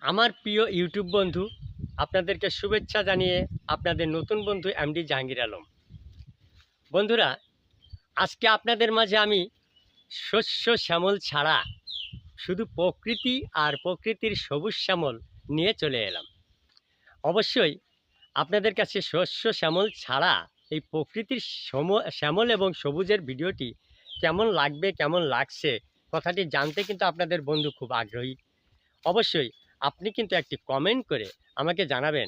আমার প্রিয় ইউটিউব বন্ধু, আপনাদেরকে শুভেচ্ছা জানিয়ে আপনাদের নতুন বন্ধু এমডি জাহাঙ্গীর আলম। বন্ধুরা, আজকে আপনাদের মাঝে আমি শস্য শ্যামল ছাড়া শুধু প্রকৃতি আর প্রকৃতির সবুজ শ্যামল নিয়ে চলে এলাম। অবশ্যই আপনাদের কাছে শস্য শ্যামল ছাড়া এই প্রকৃতির শ্যামল এবং সবুজের ভিডিওটি কেমন লাগবে, কেমন লাগছে কথাটি জানতে কিন্তু আপনাদের বন্ধু খুব আগ্রহী। অবশ্যই আপনি কিন্তু একটি কমেন্ট করে আমাকে জানাবেন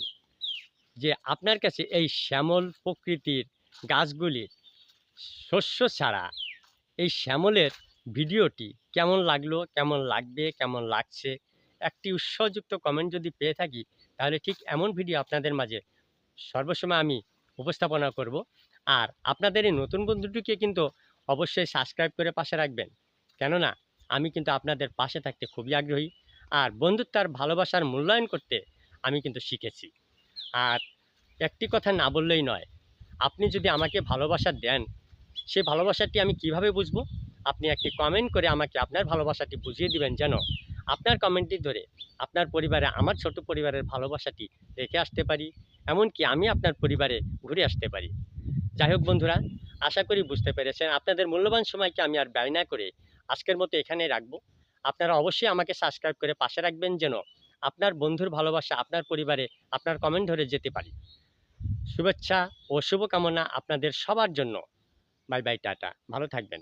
যে আপনার কাছে এই শ্যামল প্রকৃতির গাছগুলির শস্য ছাড়া এই শ্যামলের ভিডিওটি কেমন লাগলো, কেমন লাগবে, কেমন লাগছে। একটি উৎসাহযুক্ত কমেন্ট যদি পেয়ে থাকি, তাহলে ঠিক এমন ভিডিও আপনাদের মাঝে সর্বসময় আমি উপস্থাপনা করব। আর আপনাদের এই নতুন বন্ধুটিকে কিন্তু অবশ্যই সাবস্ক্রাইব করে পাশে রাখবেন, কেননা আমি কিন্তু আপনাদের পাশে থাকতে খুবই আগ্রহী। আর বন্ধুত্ব আর ভালোবাসার মূল্যায়ন করতে আমি কিন্তু শিখেছি। আর একটি কথা না বললেই নয়, আপনি যদি আমাকে ভালোবাসা দেন, সেই ভালোবাসাটি আমি কিভাবে বুঝবো? আপনি একটি কমেন্ট করে আমাকে আপনার ভালোবাসাটি বুঝিয়ে দিবেন, যেন আপনার কমেন্টটি ধরে আপনার পরিবারে আমার ছোট পরিবারের ভালোবাসাটি রেখে আসতে পারি, এমনকি আমি আপনার পরিবারে ঘুরে আসতে পারি। যাই হোক বন্ধুরা, আশা করি বুঝতে পেরেছেন। আপনাদের মূল্যবান সময়কে আমি আর ব্যয় না করে আজকের মতো এখানেই রাখবো। আপনারা অবশ্যই আমাকে সাবস্ক্রাইব করে পাশে রাখবেন, যেন আপনার বন্ধুর ভালোবাসা আপনার পরিবারে আপনার কমেন্ট ধরে যেতে পারি। শুভেচ্ছা ও শুভকামনা আপনাদের সবার জন্য। বাই বাই, টাটা, ভালো থাকবেন।